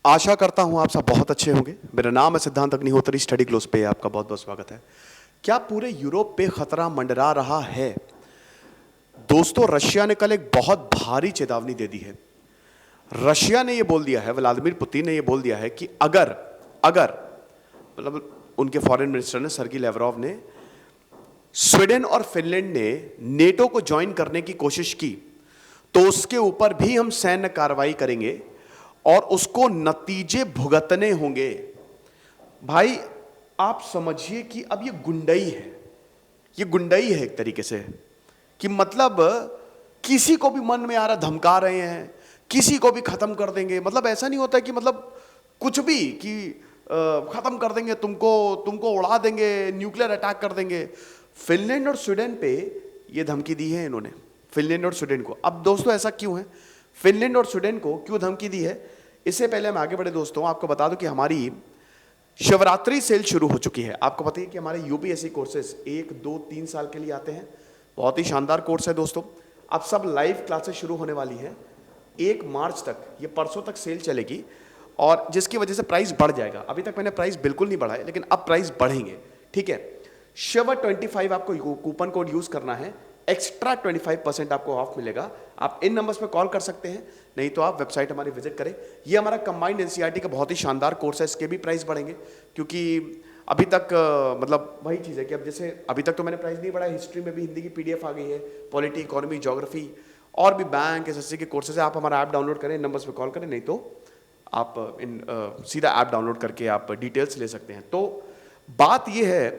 आशा करता हूं आप सब बहुत अच्छे होंगे। मेरा नाम है सिद्धांत अग्निहोत्री। स्टडी क्लोज पे आपका बहुत बहुत स्वागत है। क्या पूरे यूरोप पे खतरा मंडरा रहा है? दोस्तों, रशिया ने कल एक बहुत भारी चेतावनी दे दी है। रशिया ने यह बोल दिया है, व्लादिमीर पुतिन ने यह बोल दिया है कि अगर अगर मतलब उनके फॉरेन मिनिस्टर ने, सर्गी लेवरोव ने, स्वीडन और फिनलैंड ने नेटो को ज्वाइन करने की कोशिश की तो उसके ऊपर भी हम सैन्य कार्रवाई करेंगे और उसको नतीजे भुगतने होंगे। भाई, आप समझिए कि अब ये गुंडई है, ये गुंडई है एक तरीके से, कि मतलब किसी को भी मन में आ रहा धमका रहे हैं, किसी को भी खत्म कर देंगे। मतलब ऐसा नहीं होता कि मतलब कुछ भी कि खत्म कर देंगे, तुमको उड़ा देंगे, न्यूक्लियर अटैक कर देंगे। फिनलैंड और स्वीडन पे ये धमकी दी है इन्होंने, फिनलैंड और स्वीडन को। अब दोस्तों ऐसा क्यों है, फिनलैंड और स्वीडन को क्यों धमकी दी है? इससे पहले हम आगे बढ़े दोस्तों, आपको बता दूं कि हमारी शिवरात्रि सेल शुरू हो चुकी है। आपको पता है कि हमारे यूपीएससी कोर्सेज 1, 2, 3 साल के लिए आते हैं। बहुत ही शानदार कोर्स है दोस्तों। अब सब लाइव क्लासेस शुरू होने वाली हैं 1 मार्च तक। ये परसों तक सेल चलेगी और जिसकी वजह से प्राइस बढ़ जाएगा। अभी तक मैंने प्राइस बिल्कुल नहीं बढ़ाया, लेकिन अब प्राइस बढ़ेंगे, ठीक है। शिव25 आपको कूपन कोड यूज करना है, एक्स्ट्रा 25% आपको ऑफ मिलेगा। आप इन नंबर्स पे कॉल कर सकते हैं, नहीं तो आप वेबसाइट हमारी विजिट करें। ये हमारा कंबाइंड एनसीईआरटी का बहुत ही शानदार कोर्स है, इसके भी प्राइस बढ़ेंगे क्योंकि अभी तक मतलब वही चीज़ है कि अब जैसे अभी तक तो मैंने प्राइस नहीं बढ़ाया। हिस्ट्री में भी हिंदी की पीडीएफ आ गई है, पॉलिटी, इकोनॉमी, ज्योग्राफी और भी बैंक, एसएससी के कोर्सेज है। आप हमारा ऐप डाउनलोड करें, इन नंबर्स पर कॉल करें, नहीं तो आप सीधा ऐप डाउनलोड करके आप डिटेल्स ले सकते हैं। तो बात यह है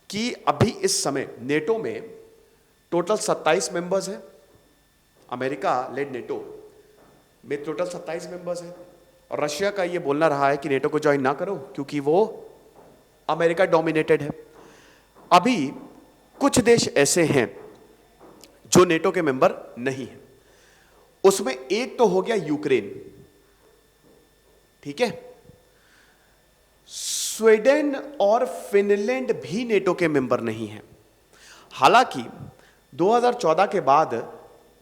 कि अभी इस समय नेटो में टोटल 27 मेंबर्स हैं। अमेरिका लेड नेटो में टोटल 27 मेंबर्स हैं और रशिया का ये बोलना रहा है कि नेटो को ज्वाइन ना करो क्योंकि वो अमेरिका डोमिनेटेड है। अभी कुछ देश ऐसे हैं जो नेटो के मेंबर नहीं हैं। उसमें एक तो हो गया यूक्रेन, ठीक है। स्वीडन और फिनलैंड भी नेटो के मेंबर नहीं हैं। हालांकि 2014 के बाद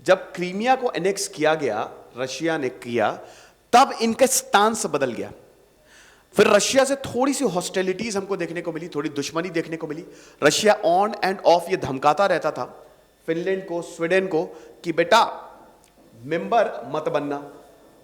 जब क्रीमिया को एनेक्स किया गया, रशिया ने किया, तब इनका स्टांस बदल गया। फिर रशिया से थोड़ी सी हॉस्टिलिटीज हमको देखने को मिली, थोड़ी दुश्मनी देखने को मिली। रशिया ऑन एंड ऑफ ये धमकाता रहता था फिनलैंड को, स्वीडन को कि बेटा मेंबर मत बनना।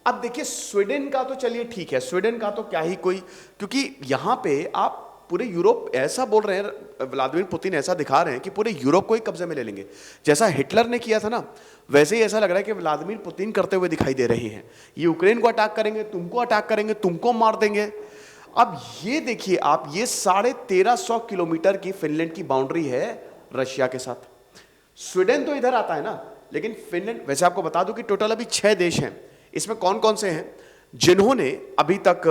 अब देखिए, स्वीडन का तो चलिए ठीक है, स्वीडन का तो क्या ही कोई, क्योंकि यहां पे आप पूरे यूरोप ऐसा बोल रहे हैं, व्लादिमीर पुतिन ऐसा दिखा रहे हैं कि पूरे यूरोप को ही कब्जे में ले लेंगे। जैसा हिटलर ने किया था ना, वैसे ही ऐसा लग रहा है कि व्लादिमीर पुतिन करते हुए दिखाई दे रहे हैं। ये यूक्रेन को अटैक करेंगे, तुमको अटैक करेंगे, तुमको मार देंगे। अब ये देखिए आप, ये 1350 किलोमीटर की फिनलैंड की बाउंड्री है रशिया के साथ। स्वीडन तो इधर आता है ना, लेकिन फिनलैंड, वैसे आपको बता दूं कि टोटल अभी 6 देश हैं। इसमें कौन कौन से हैं जिन्होंने अभी तक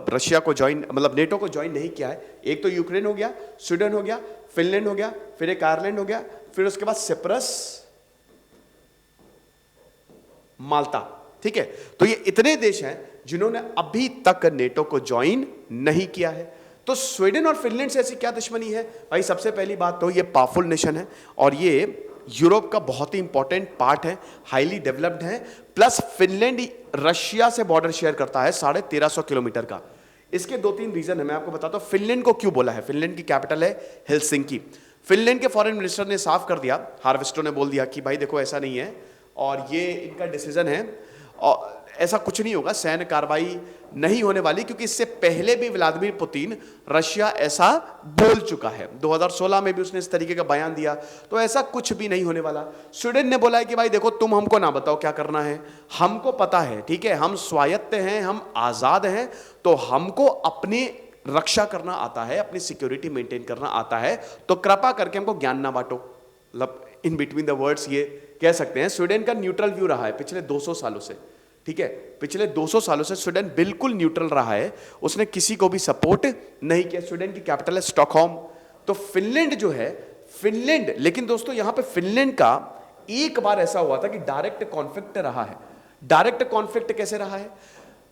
रशिया को ज्वाइन, मतलब नेटो को ज्वाइन नहीं किया है? एक तो यूक्रेन हो गया, स्वीडन हो गया, फिनलैंड हो गया, फिर एक आयरलैंड हो गया, फिर उसके बाद सिप्रस, माल्टा, ठीक है। तो ये इतने देश हैं जिन्होंने अभी तक नेटो को ज्वाइन नहीं किया है। तो स्वीडन और फिनलैंड से ऐसी क्या दुश्मनी है? भाई, सबसे पहली बात तो ये पावरफुल नेशन है और ये यूरोप का बहुत ही इंपॉर्टेंट पार्ट है, हाईली डेवलप्ड है। प्लस फिनलैंड रशिया से बॉर्डर शेयर करता है 1350 किलोमीटर का। इसके 2-3 रीजन है, मैं आपको बताता हूं। फिनलैंड को क्यों बोला है? फिनलैंड की कैपिटल है हेलसिंकी। फिनलैंड के फॉरेन मिनिस्टर ने साफ कर दिया, हार्वेस्टो ने बोल दिया कि भाई देखो ऐसा नहीं है और ये इनका डिसीजन है और ऐसा कुछ नहीं होगा, सैन्य कार्रवाई नहीं होने वाली, क्योंकि इससे पहले भी व्लादिमीर पुतिन रशिया ऐसा बोल चुका है। 2016 में भी उसने इस तरीके का बयान दिया, तो ऐसा कुछ भी नहीं होने वाला। स्वीडन ने बोला है कि भाई देखो, तुम हमको ना बताओ क्या करना है, हमको पता है, ठीक है, हम स्वायत्त हैं, हम आजाद हैं, तो हमको अपनी रक्षा करना आता है, अपनी सिक्योरिटी मेंटेन करना आता है, तो कृपा करके हमको ज्ञान ना बांटो। मतलब इन बिटवीन द वर्ड्स ये कह सकते हैं। स्वीडन का न्यूट्रल व्यू रहा है पिछले 200 सालों से, ठीक है। पिछले 200 सालों से स्वीडन बिल्कुल न्यूट्रल रहा है, उसने किसी को भी सपोर्ट नहीं किया। स्वीडन की कैपिटल है स्टॉकहोम। तो फिनलैंड जो है, फिनलैंड, लेकिन दोस्तों यहां पे फिनलैंड का एक बार ऐसा हुआ था कि डायरेक्ट कॉन्फ्लिक्ट रहा है। डायरेक्ट कॉन्फ्लिक्ट कैसे रहा है?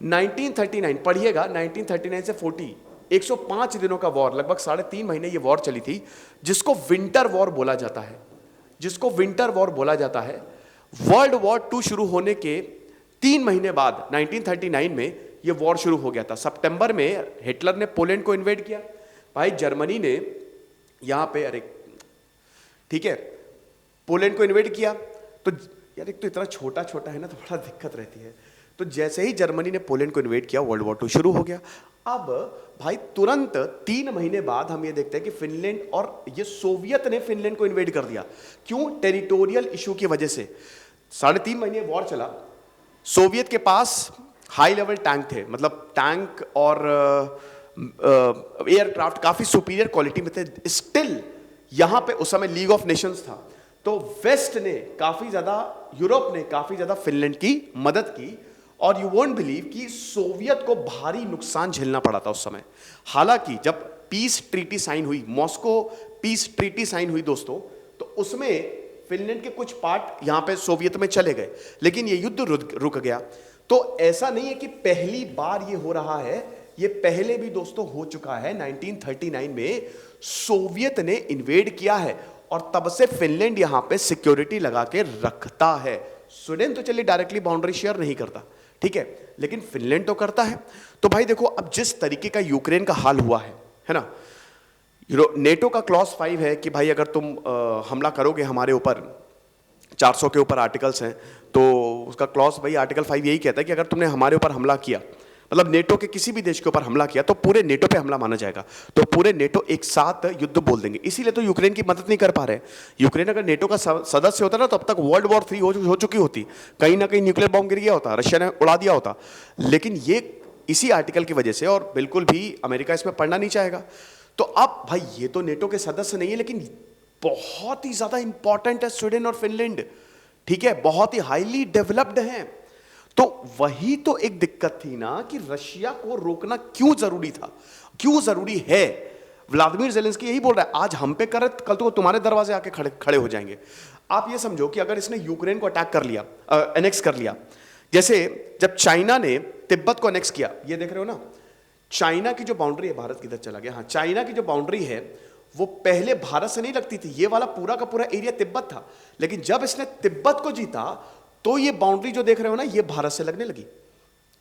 1939 पढ़िएगा, 1939 से 40, 105 दिनों का वॉर, लगभग 3.5 महीने ये वॉर चली थी, जिसको विंटर वॉर बोला जाता है, जिसको विंटर वॉर बोला जाता है। वर्ल्ड वॉर 2 शुरू होने के 3 महीने बाद 1939 में ये वॉर शुरू हो गया था। सितंबर में हिटलर ने पोलैंड को इन्वेड किया, भाई जर्मनी ने यहां पे, अरे ठीक है, पोलैंड को इन्वेड किया। तो यार एक तो इतना छोटा छोटा है ना, तो बड़ा दिक्कत रहती है। तो जैसे ही जर्मनी ने पोलैंड को इन्वेड किया, वर्ल्ड वॉर 2 शुरू हो गया। अब भाई तुरंत 3 महीने बाद हम ये देखते हैं कि फिनलैंड और ये सोवियत ने फिनलैंड को इन्वेड कर दिया। क्यों? टेरिटोरियल इशू की वजह से। 3.5 महीने वॉर चला। सोवियत के पास हाई लेवल टैंक थे, मतलब टैंक और एयरक्राफ्ट काफी सुपीरियर क्वालिटी में थे। स्टिल यहां पे उस समय लीग ऑफ नेशंस था, तो वेस्ट ने काफी ज्यादा, यूरोप ने काफी ज्यादा फिनलैंड की मदद की। और यू वोंट बिलीव कि सोवियत को भारी नुकसान झेलना पड़ा था उस समय। हालांकि जब पीस ट्रीटी साइन हुई, मॉस्को पीस ट्रीटी साइन हुई दोस्तों, तो उसमें फिनलैंड के कुछ पार्ट यहां पे सोवियत में चले गए, लेकिन ये युद्ध रुक गया। तो ऐसा नहीं है कि पहली बार ये हो रहा है, ये पहले भी दोस्तों हो चुका है। 1939 में सोवियत ने इन्वेड किया है और तब से फिनलैंड यहां पे सिक्योरिटी लगा के रखता है। स्वीडन तो चलिए डायरेक्टली बाउंड्री शेयर नहीं करता, ठीक है, लेकिन फिनलैंड तो करता है। तो भाई देखो, अब जिस तरीके का यूक्रेन का हाल हुआ है ना, नेटो का क्लॉज 5 है कि भाई अगर तुम हमला करोगे हमारे ऊपर, 400 के ऊपर आर्टिकल्स हैं, तो उसका क्लॉज भाई आर्टिकल 5 यही कहता है कि अगर तुमने हमारे ऊपर हमला किया, मतलब नेटो के किसी भी देश के ऊपर हमला किया, तो पूरे नेटो पे हमला माना जाएगा। तो पूरे नेटो एक साथ युद्ध बोल देंगे। इसीलिए तो यूक्रेन की मदद नहीं कर पा रहे। यूक्रेन अगर नेटो का सदस्य होता ना, तो अब तक वर्ल्ड वॉर 3 हो चुकी होती, कहीं ना कहीं न्यूक्लियर बॉम्ब गिर गया होता, रशिया ने उड़ा दिया होता। लेकिन ये इसी आर्टिकल की वजह से, और बिल्कुल भी अमेरिका इसमें पढ़ना नहीं चाहेगा। तो अब भाई ये तो नेटो के सदस्य नहीं है, लेकिन बहुत ही ज्यादा इंपॉर्टेंट है स्वीडन और फिनलैंड, ठीक है, बहुत ही हाईली डेवलप्ड हैं। तो वही तो एक दिक्कत थी ना कि रशिया को रोकना क्यों जरूरी था, क्यों जरूरी है। व्लादिमीर ज़ेलेंस्की यही बोल रहा है, आज हम पे करे, कल तो तुम्हारे दरवाजे आके खड़े हो जाएंगे। आप ये समझो कि अगर इसने यूक्रेन को अटैक कर लिया, एनेक्स कर लिया, जैसे जब चाइना ने तिब्बत को एनेक्स किया, ये देख रहे हो ना, चाइना की जो बाउंड्री है, भारत किधर चला गया, हाँ, चाइना की जो बाउंड्री है वो पहले भारत से नहीं लगती थी, ये वाला पूरा का पूरा एरिया तिब्बत था। लेकिन जब इसने तिब्बत को जीता, तो ये बाउंड्री जो देख रहे हो ना, ये भारत से लगने लगी,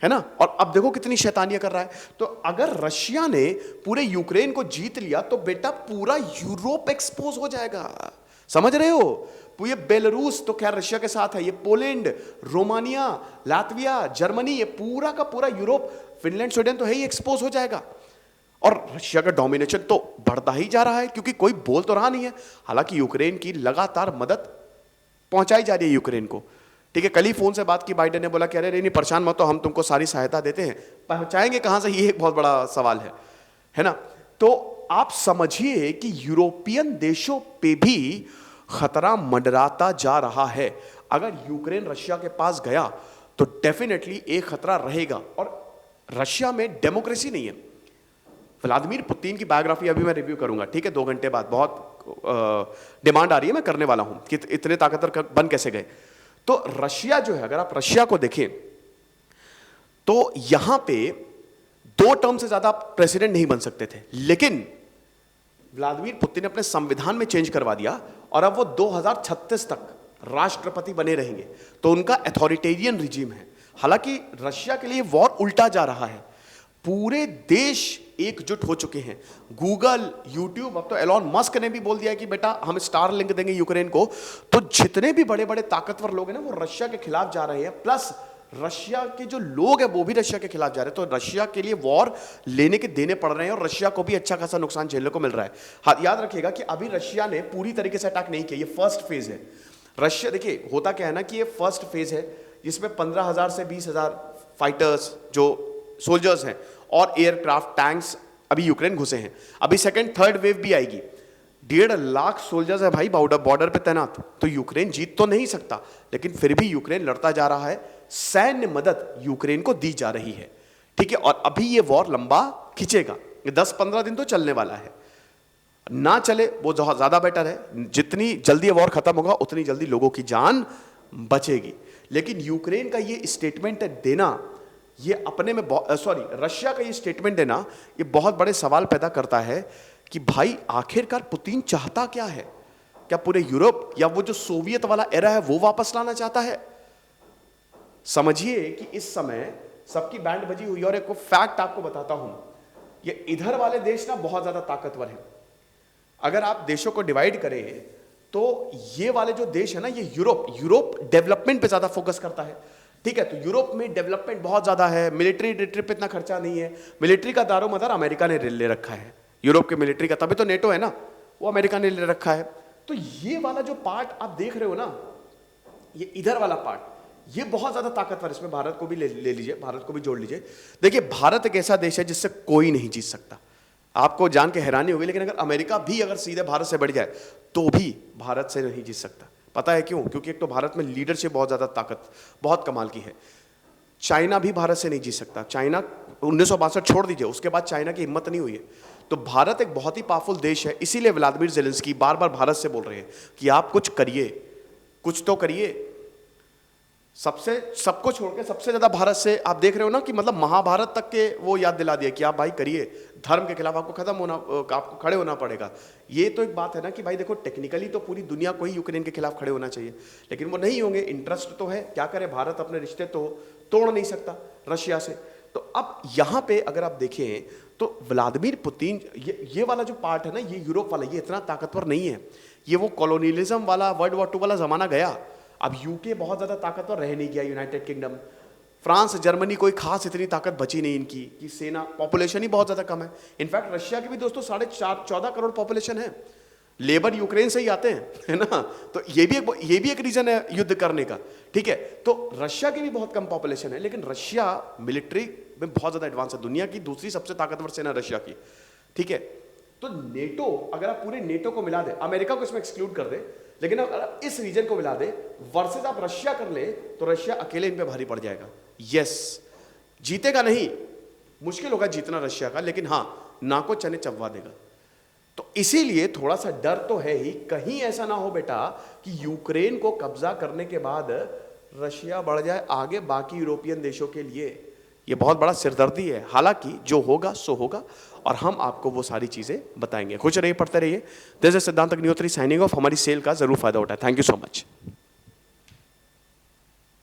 है ना। और अब देखो कितनी शैतानियां कर रहा है। तो अगर रशिया ने पूरे यूक्रेन को जीत लिया, तो बेटा पूरा यूरोप एक्सपोज हो जाएगा, समझ रहे हो। ये बेलारूस तो खैर रशिया के साथ है, ये पोलैंड, रोमानिया, लातविया, जर्मनी, ये पूरा का पूरा यूरोप, फिनलैंड, स्वीडन तो है ही, एक्सपोज हो जाएगा। और रशिया का डोमिनेशन तो बढ़ता ही जा रहा है, क्योंकि कोई बोल तो रहा नहीं है। हालांकि यूक्रेन की लगातार मदद पहुंचाई जा रही है यूक्रेन को, ठीक है। कल ही फोन से बात की, बाइडेन ने बोला कि अरे नहीं परेशान मत हो, हम तुमको सारी सहायता देते हैं। पहुंचाएंगे कहां से, ये एक बहुत बड़ा सवाल है ना। तो आप समझिए कि यूरोपियन देशों पे भी खतरा मंडराता जा रहा है। अगर यूक्रेन रशिया के पास गया तो डेफिनेटली एक खतरा रहेगा। और रशिया में डेमोक्रेसी नहीं है। व्लादिमीर पुतिन की बायोग्राफी अभी मैं रिव्यू करूंगा, ठीक है, 2 घंटे बाद। बहुत डिमांड आ रही है, मैं करने वाला हूं कि इतने ताकतवर बन कैसे गए। तो रशिया जो है, अगर आप रशिया को देखें तो यहां पे 2 टर्म से ज्यादा प्रेसिडेंट नहीं बन सकते थे, लेकिन व्लादिमीर पुतिन ने अपने संविधान में चेंज करवा दिया और अब वो 2036 तक राष्ट्रपति बने रहेंगे। तो उनका अथॉरिटेरियन रिजीम है। हालांकि रशिया के लिए वॉर उल्टा जा रहा है, पूरे देश एकजुट हो चुके हैं। गूगल, यूट्यूब, अब तो एलॉन मस्क ने भी बोल दिया कि बेटा हम स्टार लिंक देंगे यूक्रेन को। तो जितने भी बड़े बड़े ताकतवर लोग हैं ना, वो रशिया के खिलाफ जा रहे हैं। प्लस रशिया के जो लोग हैं वो भी रशिया के खिलाफ जा रहे हैं। तो रशिया के लिए वॉर लेने के देने पड़ रहे हैं और रशिया को भी अच्छा खासा नुकसान झेलने को मिल रहा है। हाँ, याद रखिएगा कि अभी रशिया ने पूरी तरीके से अटैक नहीं किया, ये फर्स्ट फेज है। रशिया, देखिए होता क्या है ना कि ये फर्स्ट फेज है, जिसमें 15,000 से 20,000 फाइटर्स जो सोल्जर्स हैं और एयरक्राफ्ट, टैंक्स अभी यूक्रेन घुसे हैं। अभी सेकंड थर्ड वेव भी आएगी। 1.5 लाख सोल्जर्स है भाई बॉर्डर पे तैनात। तो यूक्रेन जीत तो नहीं सकता, लेकिन फिर भी यूक्रेन लड़ता जा रहा है। सैन्य मदद यूक्रेन को दी जा रही है, ठीक है। और अभी ये वॉर लंबा खिंचेगा, 10-15 दिन तो चलने वाला है। ना चले वो ज्यादा बेटर है। जितनी जल्दी ये वॉर खत्म होगा, उतनी जल्दी लोगों की जान बचेगी। लेकिन यूक्रेन का ये स्टेटमेंट देना, ये अपने में रशिया का ये स्टेटमेंट देना, ये बहुत बड़े सवाल पैदा करता है कि भाई आखिरकार पुतिन चाहता क्या है। क्या पूरे यूरोप या वो जो सोवियत वाला एरा है वो वापस लाना चाहता है? समझिए कि इस समय सबकी बैंड बजी हुई है। और एक फैक्ट आपको बताता हूं, ये इधर वाले देश ना बहुत ज्यादा ताकतवर है। अगर आप देशों को डिवाइड करें तो ये वाले जो देश है ना, ये यूरोप डेवलपमेंट पे ज्यादा फोकस करता है। ठीक है, तो यूरोप में डेवलपमेंट बहुत ज्यादा है, मिलिट्री पे इतना खर्चा नहीं है। मिलिट्री का दारोमदार अमेरिका ने ले रखा है, यूरोप के मिलिट्री का, तभी तो नेटो है ना, वो अमेरिका ने ले रखा है। तो ये वाला जो पार्ट आप देख रहे हो ना, ये इधर वाला पार्ट, ये बहुत ज्यादा ताकतवर, इसमें भारत को भी ले लीजिए, भारत को भी जोड़ लीजिए। देखिए, भारत एक ऐसा देश है जिससे कोई नहीं जीत सकता। आपको जान के हैरानी होगी, लेकिन अगर अमेरिका भी अगर सीधे भारत से बढ़ जाए तो भी भारत से नहीं जीत सकता। पता है क्यों? क्योंकि एक तो भारत में लीडरशिप बहुत ज्यादा ताकत, बहुत कमाल की है। चाइना भी भारत से नहीं जीत सकता। चाइना 1962 छोड़ दीजिए, उसके बाद चाइना की हिम्मत नहीं हुई है। तो भारत एक बहुत ही पावरफुल देश है, इसीलिए व्लादिमीर ज़ेलेंस्की बार बार भारत से बोल रहे हैं कि आप कुछ करिए, कुछ तो करिए। सबको छोड़ के सबसे ज्यादा भारत से आप देख रहे हो ना, कि मतलब महाभारत तक के वो याद दिला दिया कि आप भाई करिए, धर्म के खिलाफ आपको आपको खड़े होना पड़ेगा। ये तो एक बात है ना कि भाई देखो, टेक्निकली तो पूरी दुनिया को ही यूक्रेन के खिलाफ खड़े होना चाहिए, लेकिन वो नहीं होंगे। इंटरेस्ट तो है, क्या करे, भारत अपने रिश्ते तो तोड़ नहीं सकता रशिया से। तो अब यहां पे अगर आप देखें तो व्लादिमीर पुतिन, ये वाला जो पार्ट है ना, ये यूरोप वाला, ये इतना ताकतवर नहीं है। ये वो कॉलोनियलिज्म वाला, वर्ल्ड वॉर 2 वाला जमाना गया। अब यूके बहुत ज्यादा ताकतवर रह नहीं गया, यूनाइटेड किंगडम, फ्रांस, जर्मनी, कोई खास इतनी ताकत बची नहीं इनकी, कि सेना, पॉपुलेशन ही बहुत ज्यादा कम है। इनफैक्ट रशिया की भी दोस्तों 14.5 करोड़ पॉपुलेशन है, लेबर यूक्रेन से ही आते हैं, है ना। तो ये भी एक रीजन है युद्ध करने का। ठीक है, तो रशिया की भी बहुत कम पॉपुलेशन है, लेकिन रशिया मिलिट्री में बहुत ज्यादा एडवांस है, दुनिया की दूसरी सबसे ताकतवर सेना रशिया की। ठीक है, तो नेटो, अगर आप पूरे नेटो को मिला दे, अमेरिका को इसमें एक्सक्लूड कर दे, लेकिन अगर आप इस रीजन को मिला दे वर्सेस आप रशिया कर ले, तो रशिया अकेले इन पे भारी पड़ जाएगा। यस, जीतेगा नहीं, मुश्किल होगा जीतना रशिया का, लेकिन हां, ना को चने चबवा देगा। तो इसीलिए थोड़ा सा डर तो है ही, कहीं ऐसा ना हो बेटा कि यूक्रेन को कब्जा करने के बाद रशिया बढ़ जाए आगे बाकी यूरोपियन देशों के लिए। ये बहुत बड़ा सिरदर्दी है। हालांकि जो होगा सो होगा, और हम आपको वो सारी चीजें बताएंगे। खुश रहिए, पढ़ते रहिए। दिस इज सिद्धांत अग्निहोत्री साइनिंग ऑफ। हमारी सेल का जरूर फायदा उठाए। Thank you so much.